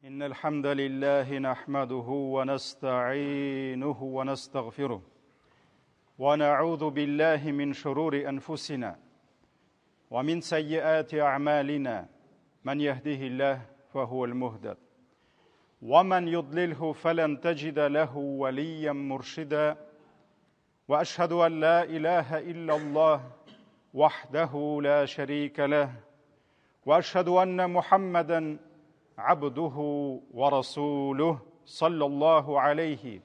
إن الحمد لله نحمده ونستعينه ونستغفره ونعوذ بالله من شرور أنفسنا ومن سيئات أعمالنا من يهده الله فهو المهتد ومن يضلله فلن تجد له وليا مرشدا وأشهد أن لا إله إلا الله وحده لا شريك له وأشهد أن محمدا عبده ورسوله صلى الله عليه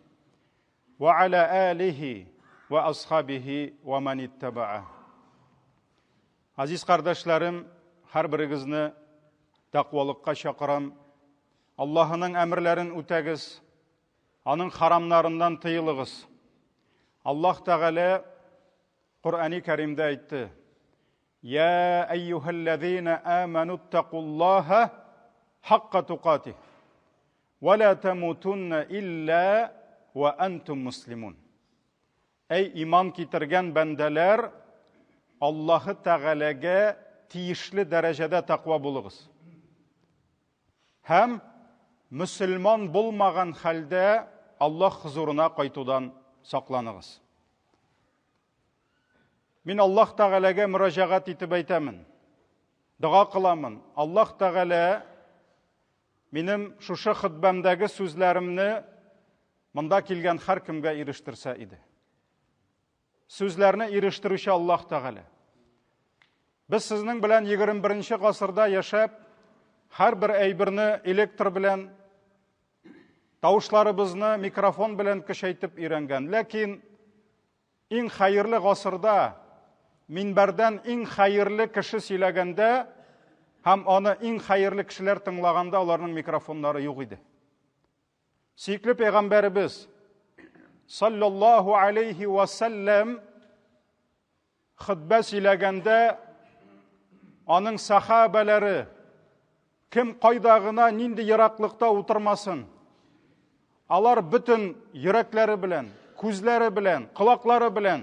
وعلى آله وأصحابه ومن اتبعه. Aziz kardeşlerim, her birinizni takvalıkka şakıram. Allah'ın emirlerin ütegiz, onun haramlarından tıyılığız. Allah Teala Kur'an-ı Kerim'de aytti. Ya eyyühellezine amenuttakullaha hakka tukatih ve la temutunne illa ve entum muslimun. Ey iman kitirgen bendeler, Allah'ı Teala'ga tiyişli derecede takva bulunuz. Hem Müslüman bulmagan halde Allah huzuruna kaytudan saklanınız. Min Allah Teala'ga müracaat etip aytamin. Dua kılamın. Allah Teala benim şuşa hutbamdagi sözlerimni mında kelgan har kimga erishtirsa edi. Sözlerini erishtiruvchi Allah Teala. Biz sizning bilan 21-asrda yashab, har bir aybirni elektr bilan, tavuşlarimizni mikrofon bilan kuchaytib öğrengan. Lekin eng xayrli asrda minbardan eng xayrli kishi söylaganda hem onu eng xayrli kishilar tinglaganda ularning mikrofonlari yo'q edi. Suyukli Peygamberimiz sallallahu aleyhi ve sellem xutba söylaganda onun sahabeleri kim qaydagına nindi yiraklıkta oturmasın. Alar bütün yürekleri bilen, ko'zlari bilen, quloqlari bilen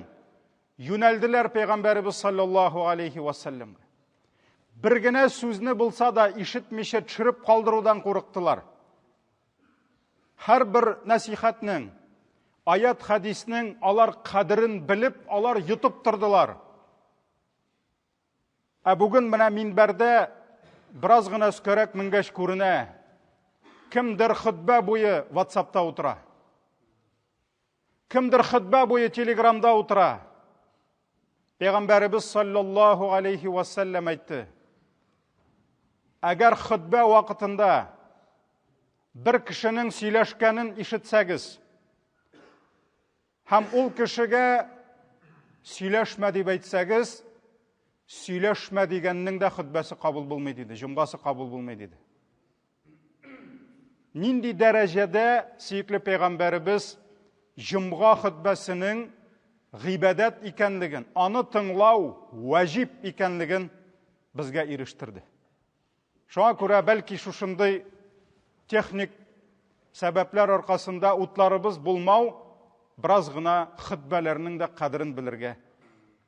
yöneldiler Peygamberimiz sallallahu aleyhi ve sellem. Birgine sözünü bulsa da işitmişe çırıp kaldırıdan korktular. Her bir nasihatning, ayet hadisning alar kadrin bilip alar yutup durdular. Bugün mine minberde biraz gına sükörek mingeş көріне. Kimdir hutba boyu WhatsApp'ta otura. Kimdir hutba boyu Telegram'da otura. Peygamberimiz sallallahu aleyhi ve sellem aytti. Agar hutba vaqtında bir kişinin söylashganin ishitsangiz, ham ol kishiga söylashma deb aytsangiz, söylashma deganning da hutbasi qabul bo'lmaydi dedi, jumg'asi qabul bo'lmaydi dedi. Nindi derecede suyukli Peygamberimiz jumg'a hutbasining g'ibadat ekanligin, onu tinglaw vajib ekanligin bizga erishtirdi. Şoňa ko'ra belki şuşunday texnik sebepler arkasında utlarыбыз bulmaw biraz gına hutbalarının da qadrin bilirge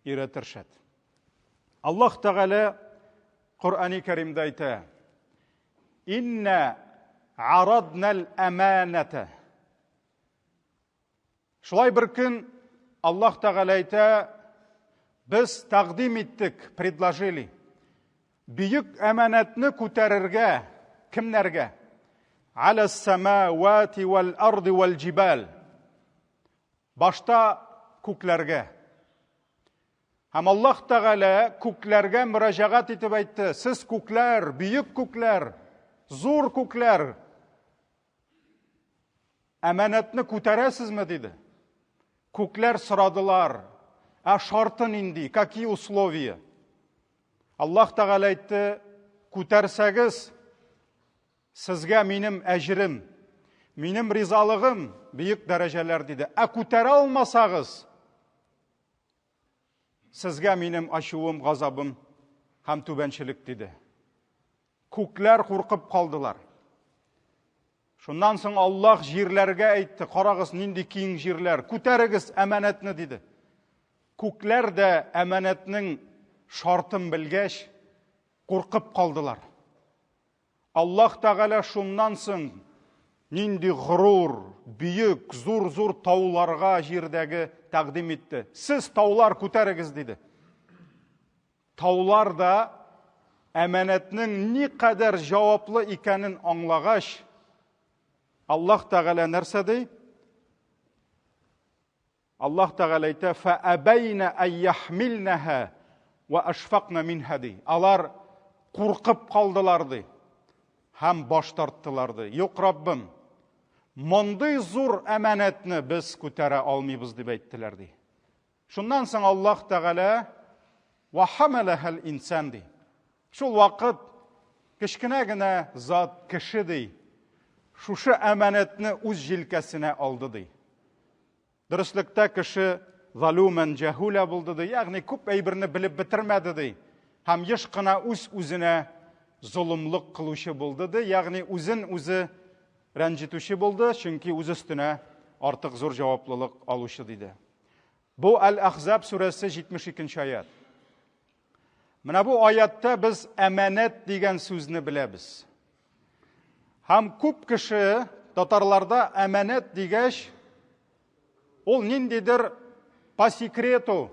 öğretirşet. Allah Teala Kur'an-ı Kerim'de ayta: İnna aradnal emanete. Şulay bir gün Allah Teala ayta: biz taqdim ettik, предложили. Büyük emanetni ko'tarirga kimlarga? Alas samawati vel ardi vel jibal. Başta ko'klarga. Ham Allah Teala ko'klarga müracaat etib aytdi: siz ko'klar, büyük ko'klar, zo'r ko'klar, emanetni ko'tarasizmi dedi. Ko'klar so'radilar: "Shartin indi, какие условия?" Allah Teala aytdi: ko'tarsangiz sizga menim ajrim, menim rizoligim büyük dereceler dedi. Ko'tara olmasangiz sizga menim ashuvim, g'azabim ham tubanchilik dedi. Ko'klar qo'rqib qoldilar. Shundan so'ng Allah yerlarga aytdi: qarag'iz, nindi keng yerlar, ko'tarigiz amanatni dedi. Ko'klar da amanatning şartın bilgeç, korkup kaldılar. Аллаһ Тәгалә шуннан соң нинди ғрур, бүйік, зур тауларға җирдәге тәкъдим итте. Сез таулар күтәрегез диде. Таулар да әманәтнең никадәр җаваплы икәнен аңлагач, Аллаһ Тәгалә нәрсә ди? Аллаһ Тәгалә әйтә: "Фәәбәйнә ан яхмилнәһә ва ашфақна минһа" ди. Алар куркып калдылар ди. Һәм баш тарттылар ди. Юк, Раббым, мондый зур әманәтне без күтәрә алмыйбыз дип әйттеләр ди. Шуннан соң Аллаһ Тәгалә ва хамалахал инсан ди. Шул вакыт кечкенә генә зат кеше ди. Шушы әманәтне үз җилкәсенә алды ди. Дөреслектә кеше залуман җаһуля булды ди. Ягъни күп әйберне белеп бетермәде ди. Һәм еш кына үз-үзенә золымлык кылучы булды ди. Ягъни үзен үзе рәнҗетүче булды, чөнки үз өстенә артык зур җаваплылык алучы диде. Бу Әл-Ахзаб сүрәсе 72-нче аят. Менә бу аятта без әманәт дигән сүзне беләбез. Һәм күп кеше татарларда әманәт дигәч, ул ниндидер по секрету,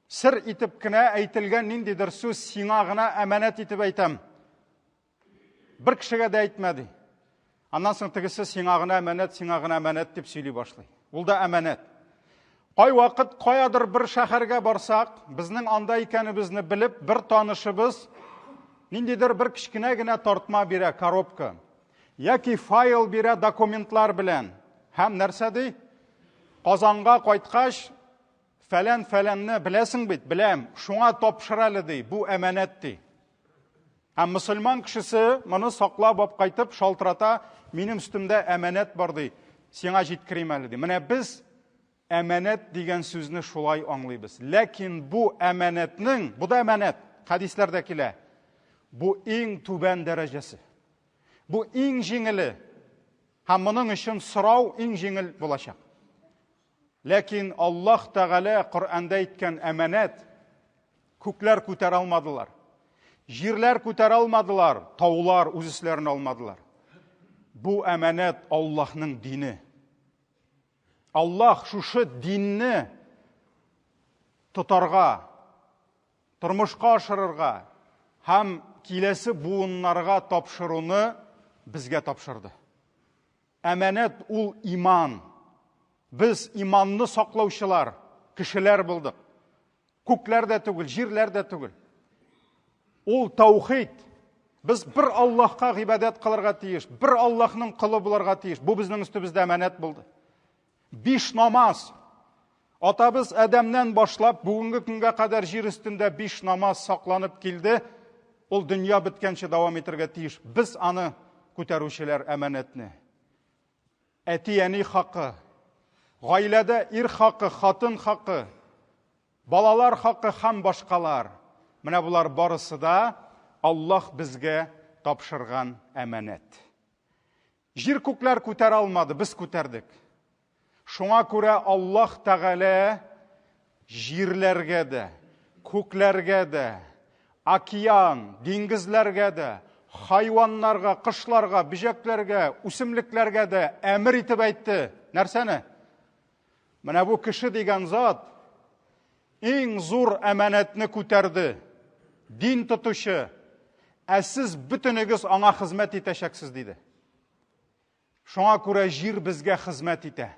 сер итеп кенә әйтелгән ниндидер сүз, сиңа гына әманәт итеп әйтәм. Бер кешегә дә әйтмәде. Аннан соң тегесе сиңа гына әманәт дип сөйли башлый. Ул да әманәт. Кай вакыт каядыр бер шәһәргә барсак, безнең анда икәнебезне белеп, бер танышыбыз ниндидер бер кичкенә генә тартма бирә, коробка. Яки файл бирә документлар белән. Һәм нәрсә ди? Казанга кайткач, фәләнне беләсең бит? Беләм. Шуңа тапшыр әле ди. Бу әманәт ди. Һәм мөселман кешесе моны саклап ап кайтып шалтырата, минем үстемдә әманәт бар ди. Сиңа җиткерим әле ди. Менә без әманәт дигән сүзне шулай аңлыйбыз. Ләкин бу әманәтнең, бу да әманәт, хадисләрдә килә. Бу иң түбән дәрәҗәсе. Бу иң җиңеле. Һәм моның өчен сорау иң җиңел булачак. Ләкин Аллаһ Тәгалә Коръәндә әйткән әманәт күкләр күтәрә алмадылар. Җирләр күтәрә алмадылар, таулар үз өсләренә алмадылар. Бу әманәт Аллаһның дине. Аллаһ шушы динне тотарга, тормышка ашырырга һәм киләсе буыннарга тапшыруны безгә тапшырды. Әманәт ул иман. Без иманны саклаучылар, кешеләр булдык. Күкләр дә түгел, җирләр дә түгел. Ул таухид. Без бер Аллаһка гыйбадәт кылырга тиеш, бер Аллаһның кылы булырга тиеш. Бу безнең өстебездә әманәт булды. 5 намаз. Атабыз Адәмнән башлап бүгенге көнгә кадәр җир өстендә 5 намаз сакланып килде. Ул дөнья биткәнче дәвам итәргә тиеш. Без аны күтәрүчеләр әманәтне. Әти-әни хакы, гаиләдә ир хакы, хатын хакы, балалар хакы һәм башкалар. Менә булар барысы да Аллаһ безгә тапшырган әманәт. Җир күкләр күтәрә алмады, без күтәрдек. Шуңа күрә Аллаһ Тәгалә җирләргә дә, күкләргә дә, океан, диңгезләргә дә, хайваннарга, кышларга, бөҗәкләргә, үсемлекләргә дә әмер итеп әйтте. Нәрсәне? Менә бу кеше дигән зат иң зур әманәтне күтәрде. Дин тотучы. Ә сез бөтенегез аңа хезмәт итәчәксез диде. Шуңа күрә җир безгә хезмәт итә.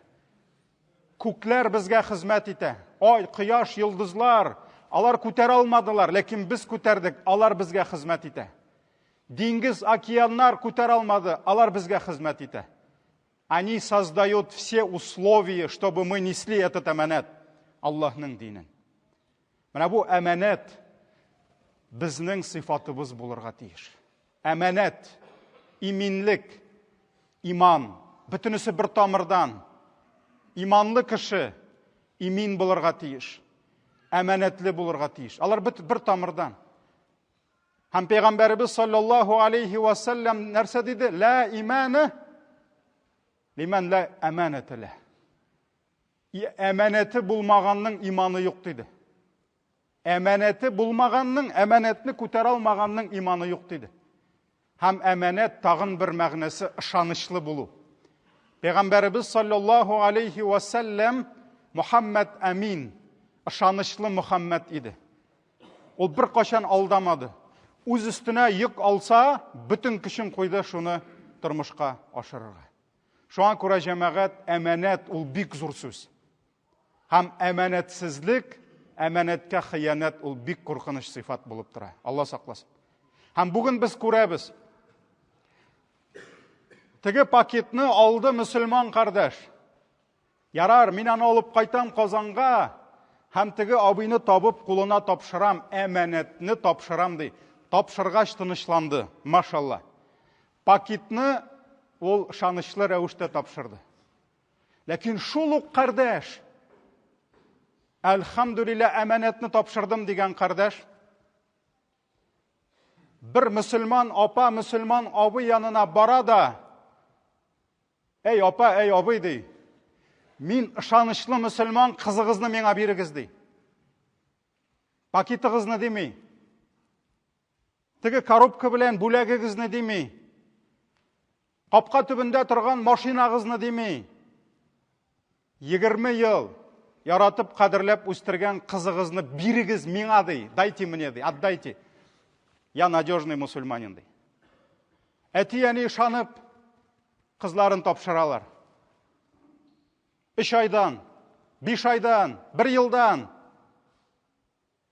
Күкләр безгә хезмәт итә. Ай, кояш, йолдызлар, алар күтәрә алмадылар, ләкин без күтәрдек, алар безгә хезмәт итә. Диңгез, океаннар күтәрә алмады, алар безгә хезмәт итә. Они создают все условия, чтобы мы несли этот әманәт, Аллаһның динен. Менә бу әманәт безнең сыйфатыбыз булырга тиеш. Әманәт, иминлек, иман, бөтенесе бер тамырдан. Иманлы кеше имин булырга тиеш. Әманәтле булырга тиеш. Алар бер тамырдан. Һәм Пәйгамбәрбез саллаллаһу алейхи ва саллям нәрсә диде? Ла имана лиман ла әманәте лә. Әманәте булмаганның иманы юк диде. Әманәте булмаганның, әманәтне күтәрә алмаганның иманы юк диде. һәм әманәт тагын бер мәгънәсе ышанычлы булу. Пәйгамбәрбез саллаллаһу алейхи ва саллям Мухаммад Амин, ышанычлы Мухаммад иде. Ул бер кашан алдамады. Үз өстенә йөк алса, бүтән көчен куйды шуны тормышка ашырырга. Шуңа күрә җәмәгать, әманәт ул бик зур сүз. Һәм әманәтсезлек, әманәткә хыянат ул бик куркыныч сыйфат булып тора. Алла сакласын. Һәм бүген без күрәбез. Теге пакетны алды мөселман кардәш. Ярар, мин аны алып кайтам Казанга, һәм теге абыйны табып кулына тапшырам, әманәтне тапшырам ди. Тапшыргач тынычланды, машалла. Пакетны ул ышанычлы рәвештә тапшырды. Ләкин шул ук кардәш, әлхәмдүлилләһ, әманәтне тапшырдым дигән кардәш, бер мөселман апа, мөселман абый янына бара да, «Эй апа, эй абый» ди. «Мин ышанычлы мөселман кызыгызны миңа бирегез» ди. Пакетыгызны дими. Теге коробка белән бүләгегезне дими. Капка төбендә торган машинагызны дими. 20 ел яратып, кадерләп үстергән кызыгызны бирегез миңа ди. Дайте мне ди, отдайте. Я надежный мусульманин ди. Әти-әни ышанып, кызларын тапшыралар. 3 айдан, 5 айдан, 1 елдан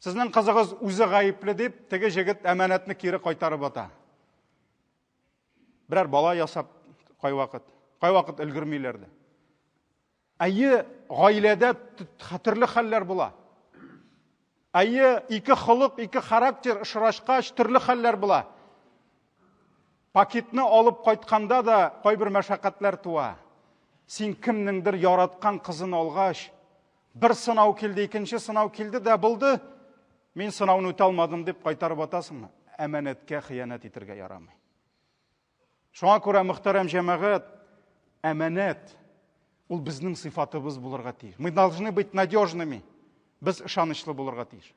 сезнең кызыгыз үзе гаепле дип, теге җегет әманәтне кире кайтарып ата. Берәр бала ясап кайвакыт өлгермиләр ди. Әйе, гаиләдә хәтерле хәлләр була. Әйе, ике холык, ике характер ышрашкач төрле хәлләр була. Пакетны алып кайтканда да кайбер мәшәкатьләр туа. Син кемнеңдер яраткан кызын алгач, бер сынау килде, икенче сынау килде дә булды, мин сынауны үтә алмадым дип кайтарып атасыңмы? Әманәткә хыянат итәргә ярамый. Шуңа күрә, мөхтәрәм җәмәгать, әманәт ул безнең сыйфатыбыз булырга тиеш. Мы должны быть надежными. Без ышанычлы булырга тиеш.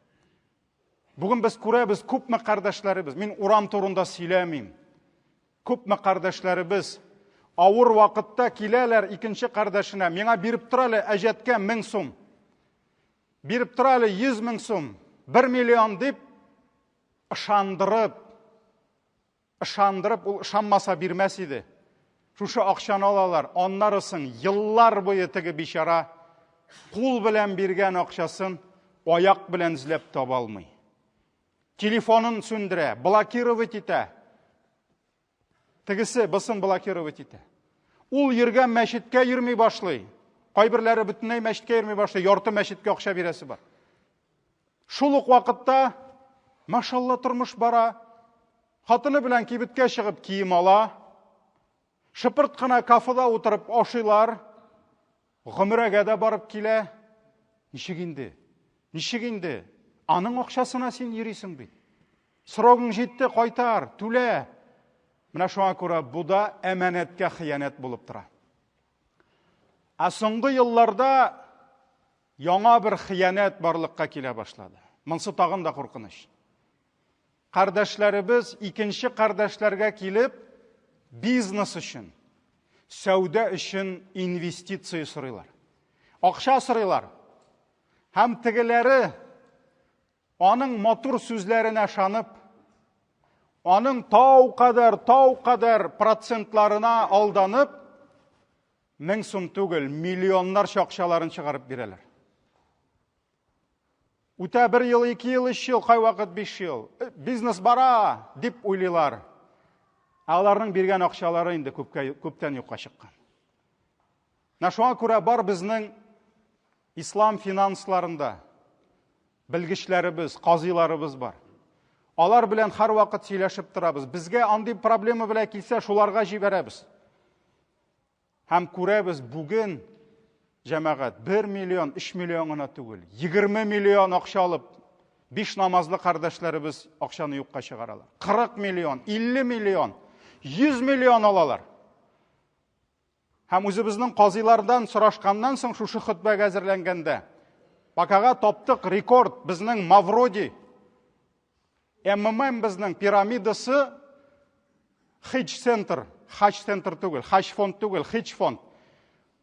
Бүген без күрәбез, күпме кардәшләребез, мин урам турында сөйләмим. Күпме кардәшләребез авыр вакытта киләләр икенче кардәшенә, миңа биреп тора әле әҗәткә 1000 сум. Биреп тора әле 100 000 сум, 1 миллион дип ышандырып, ул ышанмаса бирмәс иде. Шушы акчаны алалар, аннарысын еллар буе теге бичара кул белән биргән акчасын аяк белән эзләп таба алмый. Телефонын сүндерә, блокировать итә. Тегесе бысын блокировать итә. Ул йөргән мәчеткә йөрми башлый. Кайберләре бөтенләй мәчеткә йөрми башлый, ярты мәчеткә акча бирәсе бар. Шул ук вакытта, машалла, тормыш бара. Хатыны белән кибеткә чыгып кием ала. Шыпырт кына кафеда утырып ашыйлар. Гомрәгә дә барып килә. Ничек инде? Аның акчасына син йөрисең бит. Срогың җитте, кайтар, түлә. Менә шуңа күрә бу да әманәткә хыянат булып тора. Соңгы елларда яңа бер хыянат барлыкка килә башлады. Монсы тагын да куркыныч. Кардәшләребез икенче кардәшләргә килеп, бизнес өчен, сәүдә өчен инвестиция сорыйлар. Акча сорыйлар. Һәм тегеләре аның матур сүзләренә ышанып, аның тау кадәр процентларына алданып, 1000 сум түгел, миллионнарча акчаларын чыгарып бирәләр. Үтә 1 ел, 2 ел, 3 ел, кайвакыт 5 ел. Бизнес бара дип уйлыйлар. Аларның биргән акчалары инде күптән юкка чыккан. Шуңа күрә бар безнең ислам финансларында белгечләребез, казыйларыбыз бар. Алар белән һәр вакыт сөйләшеп торабыз. Безгә андый проблема белән килсә, шуларга җибәрәбез. Һәм күрәбез, бүген җәмәгать 1 миллион, 3 миллион гына түгел, 20 миллион акча алып, 5 намазлы кардәшләребез акчаны юкка чыгаралар. 40 миллион, 50 миллион, 100 миллион алалар. Һәм үзебезнең казыйлардан сорашканнан соң шушы хутбәгә әзерләнгәндә, бакага топтык рекорд безнең Мавроди, МММ безнең пирамидасы хедж центр түгел, хаш фонд түгел, хедж фонд.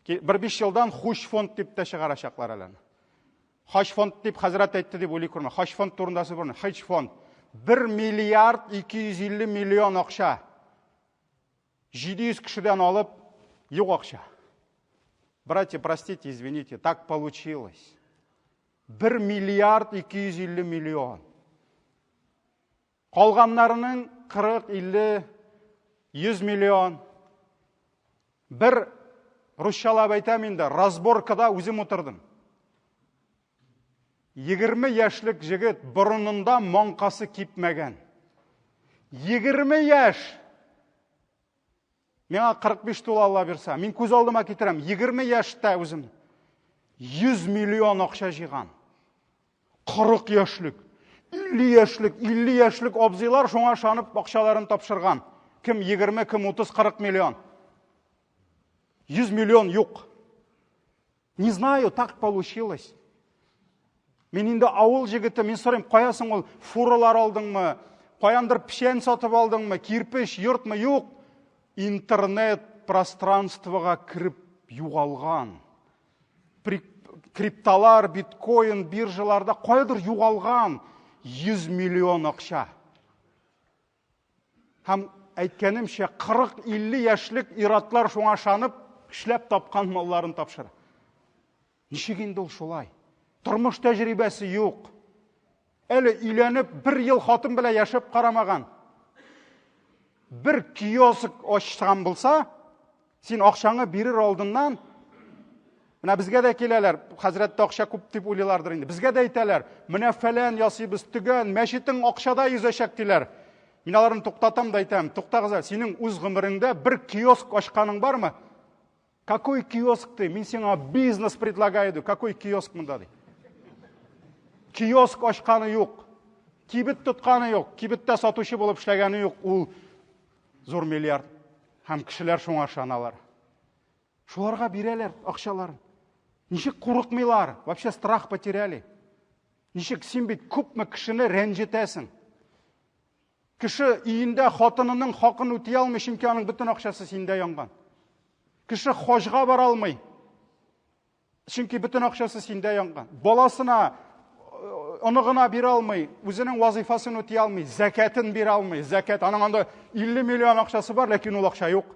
Бір 5 жылдан хуш фонд деп те шығарашақлар әләні. Хаш фонд деп Хазірет айтты деп ойлай көрме. Хаш фонд турындасы бұрын. Хедж фонд. 1 миллиард 250 миллион ақша. 700 кішіден алып, ек ақша. Братья, простите, извините, так получилось. 1 миллиард 250 миллион. Қалғандарының 40-50 100 миллион. Бір русшалап айтамын да, разборкада өзім отырдым. 20 яшілік жігіт бұрынында маңқасы кепмәген. 20 яш. Меңа 45 тол алла берса, мен көз алдыма кетірем. 20 яшта өзім 100 миллион ақша жиған. 40 яшілік, 50 яшілік обзилар шоңа шанып ақшаларын тапшырған. Кім 20, кім 30, 40 миллион. 100 миллион yok. Не знаю, так получилось. Мен енді ауыл жігіті, мен сұрайым, қоясың ол фуралар алдың мы, қояндыр пішен сатып алдың мы, кирпіш, йұрт мы, yok. Интернет пространствоға кіріп юғалған. Крипталар, биткоин, биржаларда қойдыр юғалған 100 миллион ақша. Хам әйткенімше 40-50 яшілік иратлар шоңа шанып, ішләп тапқан малларын тапшыр. Нешегенді ол шолай? Тұрмыш тәжірибесі yok. Әлі үйленіп, 1 ел хатын біле яшып қарамаған. Bir kiosk açsan bulsa, sen ақшаңы берір алдынан, мына бізге де келелер, Хазіретті ақша көп деп ойлайларdır енді. Бізге де айталар, мына фәлән ясыбыз түген, мәшітің ақшада yüzәшәк дейлер. Мен аларын тоқтатам да айтам, тоқтағызар, сенің өз ғымырыңда бір киоск ашқаның бар ма? Какой киоск ты? Мен сеңа бизнес предлагаю. Какой киоск мұнда дей? Киоск ашқаны жоқ. Кибіт тұтқаны жоқ. Кибітті сатушы болып ішләгені жоқ. Ол зор миллиард. Хам кішілер шоң ашаналар. Шоларға берелер ақшаларын. Нешек қорықмайлар? Вообще страх потеряли. Нешек сен бет көпмі кішіні ренжетесің. Кіші үйінде хатынының хақын өтей алмай, чөнки аның бүтін ақшасы сенде янған. Кіші хожға бара алмай, чөнки бүтін ақшасы сенде янған. Баласына ұнығына бере алмай, өзінің вазифасын өтей алмай, зәкәтін бере алмай. Зәкәт, аның анда 50 миллион ақшасы бар, ләкин ол ақша жоқ.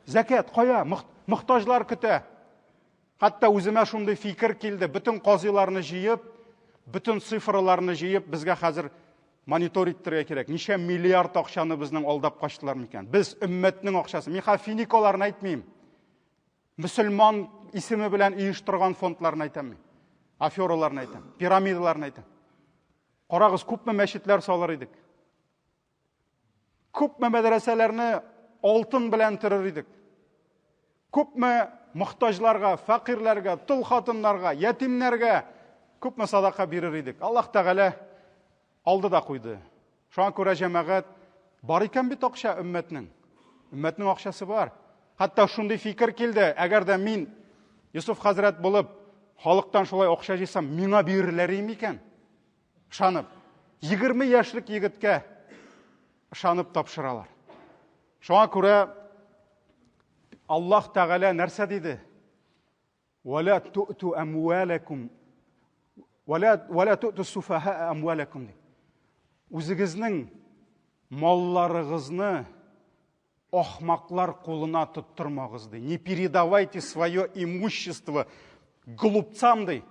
Зәкәт қоя, мұқтажлар күтә. Хатта өзіме шундай фикір келді, бүтін қазиларны жиып, бүтін цифрларны жиып, бізге қазір мониторингтерге керек. Неше миллиард ақшаны біздің алдап қаштылар мекен. Біз үмметнің ақшасы. Мен финиколарын айтмайым. Мүсілман исімі білән үйіштірған фондларын айтамын. Афераларын айтам, пирамидаларын айтам. Қарағыз, көпме мәшітлер салар едік. Көпме мәдрәсәләрне алтын білән түрір едік. Көпме мұқтажларға, фақирларға, тұл хатынларға, ятимлерге көпме садақа берір едік. Аллах Тағала алды да қойды. Шоңа көрә жәмәғат бар екен бит ақша үмметнің. Үмметнің ақшасы бар. Хатта шундай фикір келді, әгәр дә мен Юсуф Хазірет болып, халықтан шолай ақша жесам, миңа берілер екен. Шанып, 20 яшілік егітке шанып тапшыралар. Шоңа көрә Аллах Тағала нәрсә дейді? وَلَا تُؤْتُوا أَمْوَالَكُمْ وَلَا تُؤْتُوا السُّفَهَاءَ أَمْوَالَكُمْ. Өзіңіздің малларыңызны ахмақлар қолына тұттырмағызды. Не передавайте свое имущество глупцам дей.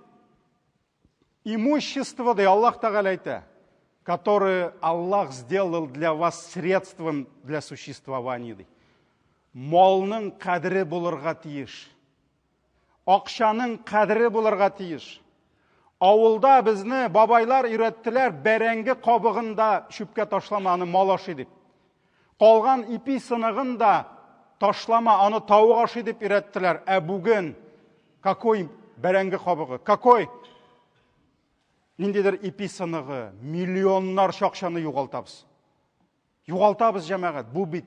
Имущество, дей, Аллах Тағала айта, которое Аллах сделал для вас средством для существования дей. Малның қадірі болырға тиіш. Ақшаның қадірі болырға тиіш. Ауылда bizні бабайлар үйреттілер бәрәңгі қабығында шүпке ташлама, аны мал ашы деп. Қалған ипи сынығында ташлама, аны тауық ашы деп үйреттілер. Бүгін какой бәрәңгі қабығы? Какой? Нендедір ипи сынығы, миллионнар шақшаны юғалтабыз. Юғалтабыз жәмәғат. Бұл бит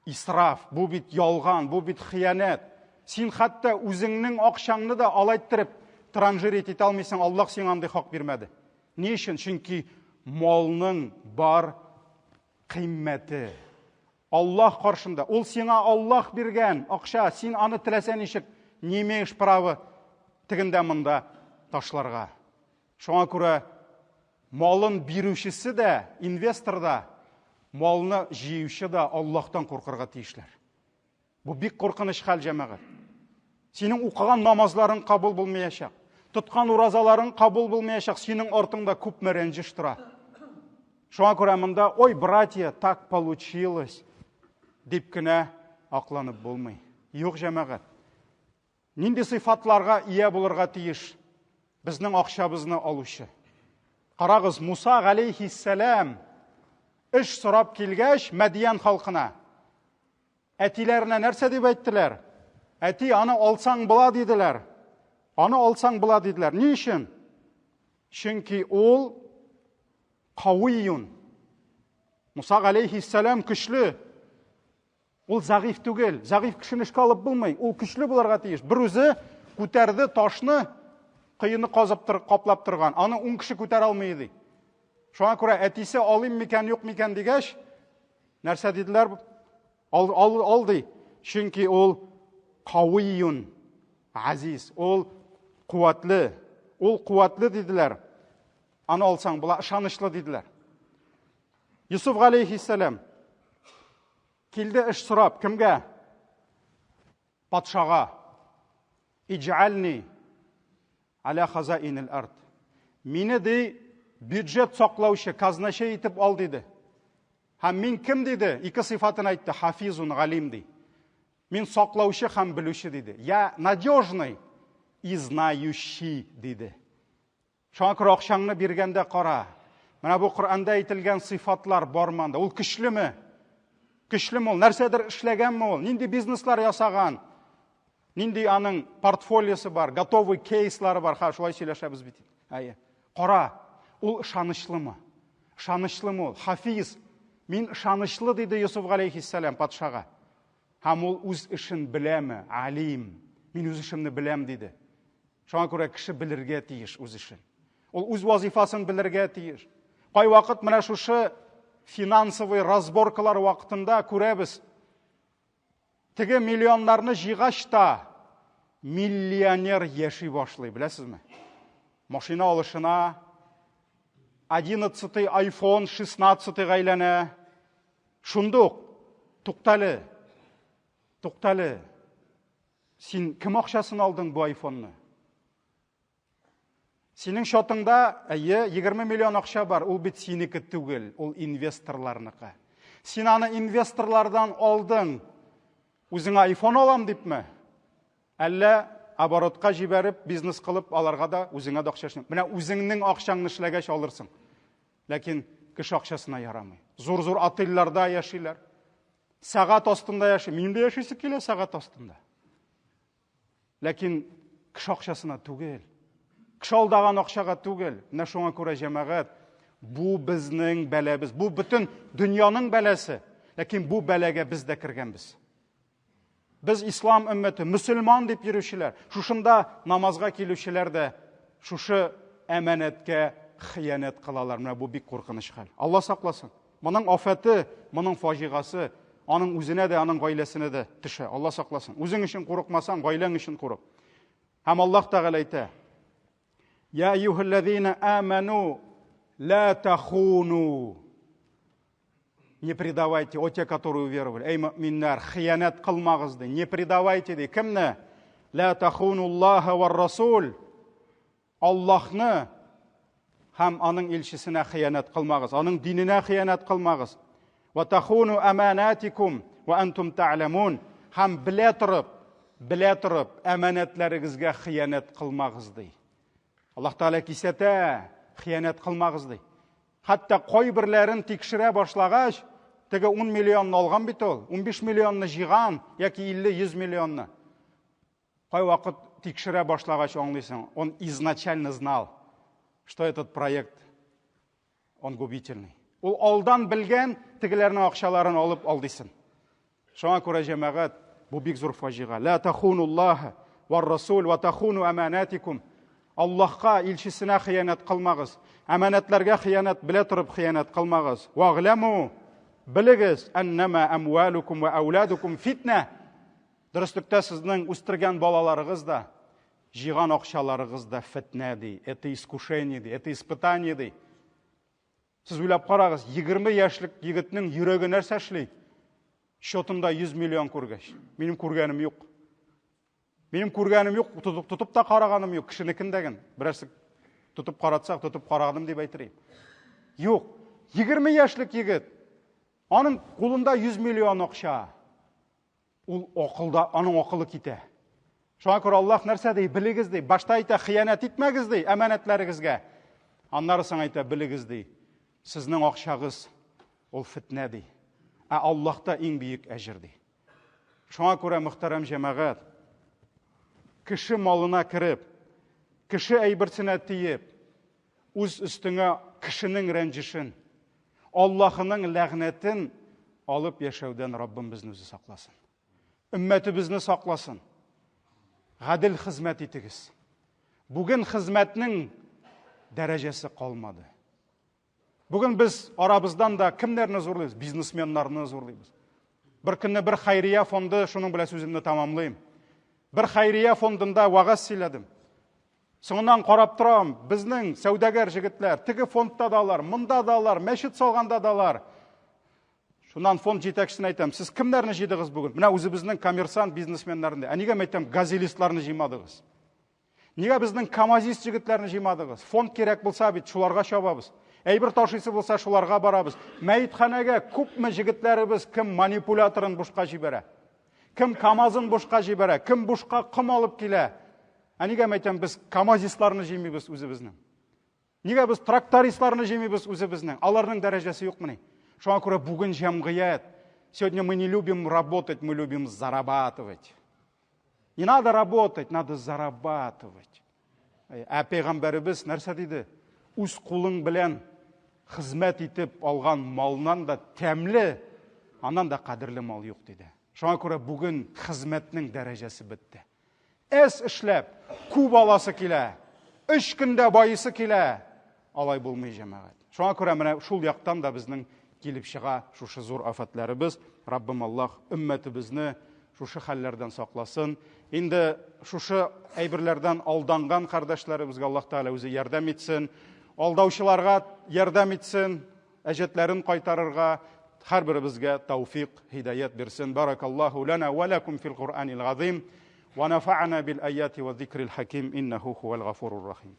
исраф, бұл бит ялған, бұл бит хиянет. Сен хатта өзіңнің ақшаңны да алайттырып, транжирет ете алмайсың, Аллах сен андай хақ бермеді. Не үшін? Чөнки малның бар қимметі. Аллах қаршында. Ол сиңа Аллах берген ақша, син аны тіләсән ишек, немеш правы тігінде мұнда ташларға. Шоңа күрә малын бирүшісі де, инвестор да, малны жиюші да Аллахтан қорқырға тиішлер. Бұл бик қорқыныш хәл жәмәғат. Сенің оқыған намазларың қабыл болмаяшақ, тұтқан уразаларың қабыл болмаяшақ, сенің ортыңда көп мәренжіш тұра. Шоңа күрә мұнда, ой, братья, так получилось, деп кінә ақланып болмай. Йоқ жәмәғат. Нинди сыйфатларға ие болырға тиіш, біздің ақшабызны алушы. Қарағыз, Муса алейхиссалам іш сұрап келгәш Мәдиян халқына. Әтиләріне нәрсе деп әйттілер? Әти, аны алсаң бұла деділер. Аны алсаң бұла деділер. Не үшін? Чөнки ол қауиюн. Муса алейхиссалам күшлі. Ол зағиф түгел. Зағиф кішін ішкі алып болмай. Ол күшлі бұларға тиіш. Бір өзі көтерді ташны, қиыны қаплап тұрған. Аны 10 кіші көтер алмайды. Шоңа күрә әтисі алым мекен, yok мекен дегәш, нәрсә деділер? Алды. Чөнки ол қауиюн, азиз. Ол қуатлы. Ол қуатлы деділер. Аны алсаң, бұла ышанышлы деділер. Юсуф алейхиссалам келді іш сұрап, кімге? Патшаға. Иджални аля хазаинил ард. Мені де бюджет сақлаушы, казнашы етіп ал деді. Һәм мен кім деді? Екі сифатын айтты, хафизун ғалим дей. Мен сақлаушы һәм білуші деді. Я надежный и знающий деді. Шоңа күрә ақшаңны бергенде қара. Мына бұл Құранда айтылған сифатлар барманда. Ол күшлі ме? Күшлі ме ол? Нәрседір ішлеген ме ол? Нинди бизнеслар ясаған? Нинди аның портфолиосы бар, готовый кейслары бар. Шулай сөйләшәбез бит. Қара, ол ышанышлы ма? Ышанышлы ма ол? Хафиз. Мен ышанышлы дейді Юсуф алейхиссалам патшаға. Һәм ол үз ішін біләме? Алим. Мен үз ішімні біләм дейді. Шоңа күрә кіші білірге тиеш үз ішін. Ол үз вазифасын білірге тиеш. Қай вақыт мына шушы финансовый разборкалар вақытында күрәбіз. Теге миллионларны жиғашта миллионер еши башлый, білесіз ме? Машина алышына 11-й iPhone 16-й ғайләне. Шундук, туқталы. Сен кім ақшасын алдың бұл iPhone-ны? Сенің шотыңда 20 миллион ақша бар, ол бит сенікі түгел, ол инвесторларныкі. Сен аны инвесторлардан алдың, өзің iPhone алам деп ме? Әлі оборотқа жіберіп, бизнес қылып, аларға да өзіңе да ақшасын. Мына өзіңнің ақшаңны ішләгәш алырсың. Ләкин кіш ақшасына ярамай. Зор-зор отельларда яшилар. Сағат астында яши. Мен де яшисы келе сағат астында. Ләкин кіш ақшасына түгел. Кіш алдаған ақшаға түгел. Мына шоңа күрә җәмәгать, бу безнең бәләбез. Бу бүтін дөньяның бәләсе. Ләкин бу бәләгә біз дә кергәнбез. Біз ислам өммәте, мусульман дип йөрүчеләр, шушында намазга килүчеләр дә шушы әманәткә хыянат кылалар. Менә бу бик куркыныч хәл. Алла сакласын. Моның афаты, моның фаҗигасы аның үзенә дә, аның гаиләсенә дә төшә. Алла сакласын. Үзең өчен курыкмасаң, гаиләң өчен курык. Һәм Аллаһ Тәгалә әйтә: «Я айюхаллазина аману ла тахуну». Не предавайте, о те, которые уверовали. Эй, муъминнар, хиянат кылмагызды. Не предавайте ди. Кимне? Ла тахуну Аллаха ва расул. Аллахны һәм аның илчисенә хиянат кылмагыз. Аның диненә хиянат кылмагыз. Ва тахуну аманатикум ва антум та'ламун. Һәм белә торып, аманатларыгызга хиянат кылмагыз ди. Аллаһ Тәгалә кисәтә, хиянат кылмагыз ди. Хатта кайберләрен тикшерә башлагач, теге 10 миллионны алган бит ул, 15 миллионны җыйган, яки 50-100 миллионны. Кай вакыт тикшерә башлагач аңлыйсың, он изначально знал, что этот проект он губительный. Ул алдан белгән тегеләрнең акчаларын алып алдыйсын. Шуңа күрә җәмәгать, бу бик зур фаҗига. Ла тахунуллаһ ва расул ва тахуну аманатикум. Аллаһка, илчисенә хыянат кылмагыз. Аманатларга хыянат белә торып хыянат кылмагыз. Вагламу, Білігіз, әннәмә әмуалукум ва ауладукум фитнә. Дұрыстықта сіздің үстірген балаларығыз да, жиған ақшаларығыз да фитнә дей, это искушение дей, это испытание дей. Сіз ойлап қарағыз, 20 яшілік егітінің жүрегі нәрсе эшлейді? Шотымда 100 миллион көргеш. Менің көргенім жоқ. Менің көргенім жоқ, тұтып та қарағаным жоқ, кішінікіндеген. Бірәсік тұтып қаратсақ, тұтып қарағаным деп айтырайым. Жоқ, 20 яшілік егіт, оның қолында 100 миллион ақша. Ол оқылда, оның оқылы кете. Шоңа көрі Аллах нәрсе дей, білігіз дей, башта айта, қиянат етмәгіз дей, әмәнәтләрігізге. Аннары сан айта, білігіз дей, сізнің ақшағыз, ол фитнә дей. Аллахта ең бейік әжір дей. Шоңа көрі мұхтарам жемағат, кіші малына кіріп, кіші әйбірсіне тиіп, өз үстіңі кішінің рәнжішін, Аллахының ләғнетін алып яшәуден Раббым біздің өзі сақласын. Үмметі бізні сақласын. Ғаділ қызмет етігіз. Бүгін қызметнің дәрежесі қалмады. Бүгін біз арабыздан да кімдеріні зорлайыз? Бизнесменларыны зорлайыз. Бір күнні бір хайрия фонды, шының біле сөзімді тамамлайым. Бір хайрия фондында вағаз сөйледім. Соңынан қарап тұрам, біздің сәудагер жігітлер, тігі фондта далар, мұнда далар, мәшіт салғанда далар. Шунан фонд жетекшісін айтам, сіз кімдеріні жейдіғіз бүгін? Мына өзі біздің коммерсант бизнесменлерінде. Неге айтам, газелистларыны жеймадығыз? Неге біздің камазист жігітлеріні жеймадығыз? Фонд керек болса бит, шуларға шабабыз. Әйбір таушысы болса шуларға барабыз. Мәйітханеге көпме жігітлеріміз кім манипуляторын бушқа жибәрі? Кім камазын бушқа жибәрі? Кім бушқа қым алып келе? Неге айтам, біз камазистларыны жеймейбіз өзі біздің? Неге біз трактористларыны жеймейбіз өзі біздің? Аларның дәрежесі жоқ міне. Шоңа көрі бүгін жәмғият. Сегодня мы не любим работать, мы любим зарабатывать. Не надо работать, надо зарабатывать. Пейғамбарыбыз нәрсе дейді? Үз қолың білән қызмет етіп алған малынан да тәмлі, анан да қадірлі мал жоқ дейді. Шоңа көрі бүгін қызметнің дәрежесі бітті. Әс ішләп, күп аласы келе, 3 күнде байысы келе, алай болмай жамағат. Шоңа көрі міне шул яқтан да біздің келіп шыға шушы зор афатлары біз, Раббым Аллах үмметі бізні шушы хәлләрден сақласын. Енді шушы әйбірлерден алданған қардашлары бізге Аллах Таала өзі ярдәм етсін, алдаушыларға ярдәм етсін, әжетлерін қайтарырға, һәр бірі бізге тауфиқ, хидаят берсін. Баракаллаху лана ва лакум фил Qur'анил азим. ونفعنا بالآيات والذكر الحكيم إنه هو الغفور الرحيم